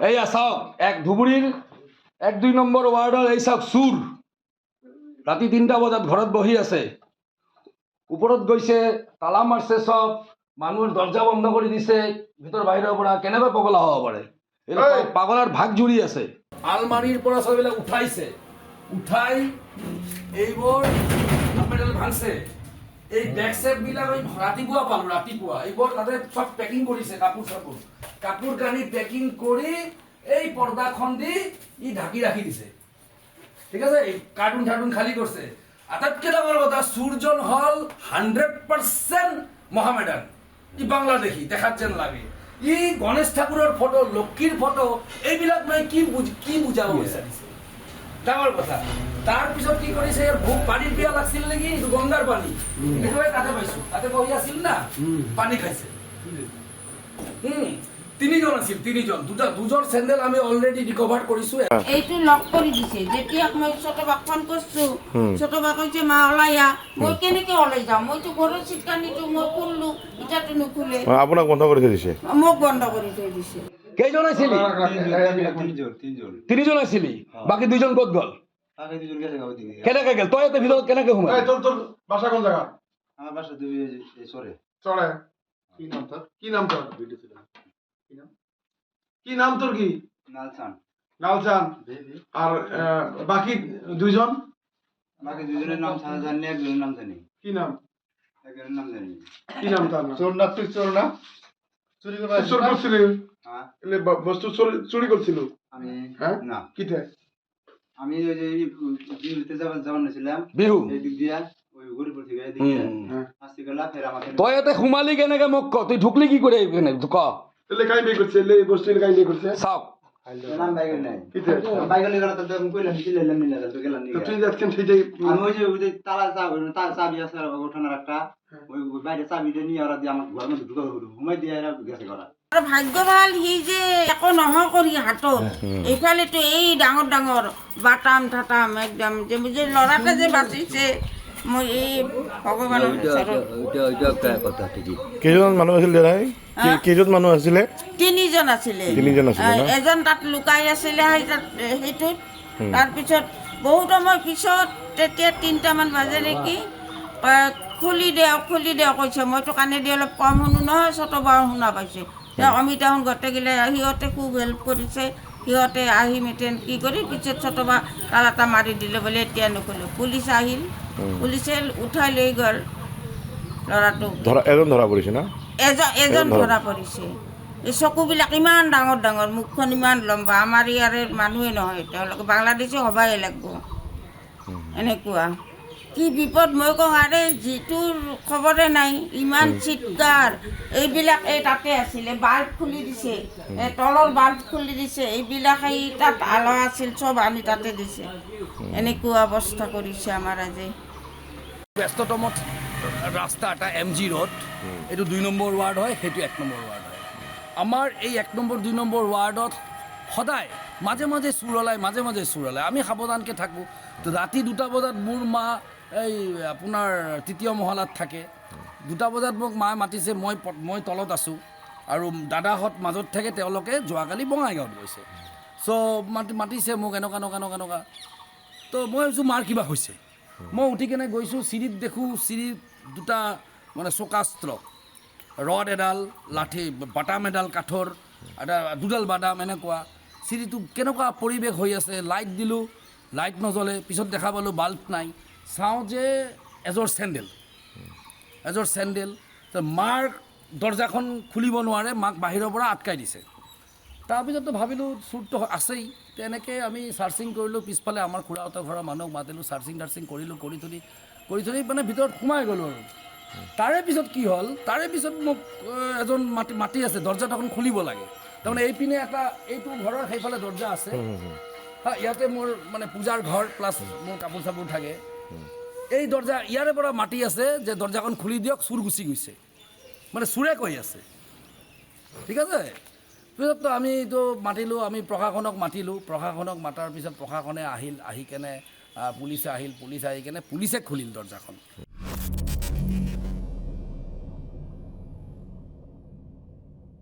এইয়া চাওক, এক ধুবুৰীৰ 1-2 নম্বৰ ৱাৰ্ডৰ এই চাওক চুৰ ৰাতি 3টা বজাত ঘৰত বহি আছে, ওপৰত গৈছে, তালা মাৰছে, চব মানুহৰ দৰ্জা বন্ধ কৰি দিছে ভিতৰ বাহিৰৰ পৰা। কেনেকৈ পগলা হ'ব পাৰে? পাগলাৰ ভাগ জুৰি আছে। আলমাৰীৰ পৰা চববিলাক উঠাইছে, উঠাই এইবোৰ মেটেল ভাঙছে। এই বেগ চেগ বিলাক ৰাতিপুৱা পালো, ৰাতিপুৱা এইবোৰ তাতে চব পেকিং কৰিছে, কাপোৰ কানি পেকিং কৰি এই পৰ্দাখন দি ই ঢাকি ৰাখি দিছে। ঠিক আছে, কাৰ্টুন ঠাৰ্টুন খালী কৰিছে। আটাইতকৈ ডাঙৰ কথা, চুৰজন হল 100% মহামেডান। ই বাংলাদেশী দেখাত যেন লাগে। ই গণেশ ঠাকুৰৰ ফটো, লক্ষীৰ ফটো, এইবিলাক মানে কি বুজাব বিচাৰিছে, ডাঙৰ কথা। তাৰপিছত কি কৰিছে, ভোক পানীৰ পিয়া লাগছিল নেকি, এইটো গংগাৰ পানী, তাতে পাইছো, তাতে বহি আছিল না, পানী খাইছে। 3জন আছিল, 3জন, দুজন চেণ্ডেল আমি অলৰেডি ৰিকভাৰ কৰিছো। এইটো লক কৰি দিছে। যেতিয়া মই ছোটবাক ফোন করছো, ছোটবা কইছে মা ওলাই আ। মই কেনেকে ওলাই যাওঁ, মইতো ঘৰৰ চিটকানিটো মই খুললো, এটাতো নুখুলে। আপোনাক বন্ধ কৰি থৈ দিছে? মোক বন্ধ কৰি থৈ দিছে। কেইজন আছিলি? 3জন আছিলি, বাকী 2জন ক'ত গ'ল? কেনেকে গেল? তই এতে ভিতৰত কেনেকে সোমাই? তোর বাসা কোন জায়গা? আমার বাসা চরে। চড়ে। কি নাম তোর? কি নাম তোর? কি নাম তোর? কি নালচান। নালচান। আর বাকি 2জন? বাকি 2জনের নাম জানি, একজনের নাম জানি। কি নাম? একজনের নাম জানি। কি নাম তার নাম? চোর না, তুই চোর না? চুরি করে চোর করছিলি? হ্যাঁ। এলে বস্তু চুরি করছিল? আমি হ্যাঁ না। কিতে? আমি ওই যে বিহুতে যাওয়ার ছিলাম, বিহু এই দিক দিয়া ওই গরিপুর থেকে এই দিক দিয়া আসতে গেলা, ফের আমাকে তই এতে সোমালি কেনেকে মোক ক, তুই ঢুকলি কি করে এখানে ক? এলে কাই বে করছে? এলে বস্তু কাই বে করছে? চাওক, নাম বাইকের নাই। কিতে? বাইকের নিয়ে গেল তো কইলাম দিলাম না, তো গেলাম তো নিয়ে। তুই যাচ্ছেন সেইটাই। আমি ওই যে তালা চাবি আছে ওঠানোর একটা, ওই বাইরে চাবি দিয়ে নিয়ে ওরা দিয়ে আমার ঘরের মধ্যে ঢুকা ঘুমাই দিয়ে এরা গেছে করা। আৰু ভাগ্য ভাল সি যে একো নহয় কৰি হাতত, এইফালেতো এই ডাঙৰ ডাঙৰ বাটাম ঠাটাম একদম, যে ল'ৰাটা যে বাচিছে, মই এই ভগৱানৰ কেইজন মানুহ আছিল দাদা? কেইজন মানুহ আছিলে? 3জন আছিলে। 3জন আছিলে ন? এজন তাত লুকাই আছিলে সেইটোত। তাৰপিছত বহুত সময় পিছত, তেতিয়া 3টামান বাজে নেকি, খুলি দে কৈছে। মইতো কাণে দি অলপ কম শুনো নহয়, ছোটবাও শুনা পাইছে। অমিতাহুন গোটেইগিলা সিহঁতে খুব হেল্প কৰিছে। সিহঁতে আহি মেটেন কি কৰি পিছত ছোটবা তালাটা মাৰি দিলে বোলে, এতিয়া নুখুলো। পুলিচ আহিল, পুলিচে উঠাই লৈ গ'ল ল'ৰাটোক। এজন ধৰা পৰিছে না? এজন ধৰা পৰিছে। এই চকুবিলাক ইমান ডাঙৰ ডাঙৰ, মুখখন ইমান লম্বা, আমাৰ ইয়াৰে মানুহে নহয়, তেওঁলোকে বাংলাদেশী হ'বাই লাগিব, এনেকুৱা। কি বিপদ মই কওঁ, আৰে যিটোৰ খবৰে নাই, ইমান চিৎকাৰ। এইবিলাক এই তাতে আছিলে, বাল্ব খুলি দিছে, তলৰ বাল্ব খুলি দিছে, এইবিলাক এই তাত আলা আছিল, চব আনি তাতে দিছে। এনেকুৱা অৱস্থা কৰিছে আমাৰ আজি। ব্যস্ততম ৰাস্তা এটা MG ৰোড, এইটো 2 নম্বৰ ৱাৰ্ড হয়, সেইটো 1 নম্বৰ ৱাৰ্ড হয়। আমাৰ এই 1 নম্বৰ 2 নম্বৰ ৱাৰ্ডত সদায় মাজে মাজে চুৰ ওলায়, আমি সাৱধানকৈ থাকোঁ। তো ৰাতি 2টা বজাত মোৰ মা এই আপোনাৰ 3য় মহলাত থাকে। 2টা বজাত মোক মায়ে মাতিছে, মই তলত আছোঁ আৰু দাদাহঁত মাজত থাকে, তেওঁলোকে যোৱাকালি বঙাইগাঁৱত গৈছে। চ' মাতিছে মোক এনেকুৱা। তো মই ভাবিছোঁ মাৰ কিবা হৈছে। মই উঠি কেনে গৈছোঁ, চিৰিত দেখোঁ, চিৰিত 2টা মানে চকাস্ত্ৰ, ৰড এডাল, লাঠি বাটাম এডাল কাঠৰ, এটা 2ডাল বাদাম, এনেকুৱা। চিৰিটো কেনেকুৱা পৰিৱেশ হৈ আছে, লাইট দিলোঁ, লাইট নজ্বলে। পিছত দেখা পালোঁ বাল্ব নাই। চাওঁ যে এযোৰ চেণ্ডেল। মাৰ দৰ্জাখন খুলিব নোৱাৰে, মাক বাহিৰৰ পৰা আটকাই দিছে। তাৰপিছততো ভাবিলোঁ চুৰটো আছেই। তেনেকৈ আমি চাৰ্চিং কৰিলোঁ, পিছফালে আমাৰ খুৰাহঁতৰ ঘৰৰ মানুহক মাতিলোঁ, চাৰ্চিং কৰিলোঁ, কৰি থৈ মানে ভিতৰত সোমাই গ'লোঁ আৰু। তাৰে পিছত কি হ'ল, তাৰে পিছত মোক এজন মাতি আছে, দৰ্জাটো এখন খুলিব লাগে। তাৰমানে এইপিনে এইটো ঘৰৰ সেইফালে দৰ্জা আছে, ইয়াতে মোৰ মানে পূজাৰ ঘৰ প্লাছ মোৰ কাপোৰ চাপোৰ থাকে। এই দৰ্জা ইয়াৰে পৰা মাতি আছে যে দৰ্জাখন খুলি দিয়ক, চুৰ গুচি গৈছে, মানে চুৰে কৈ আছে। ঠিক আছে, পিছততো আমিতো মাতিলোঁ, আমি প্ৰশাসনক মাতাৰ পিছত প্ৰশাসনে আহি কেনে পুলিচ আহি কেনে পুলিচে খুলিল দৰ্জাখন।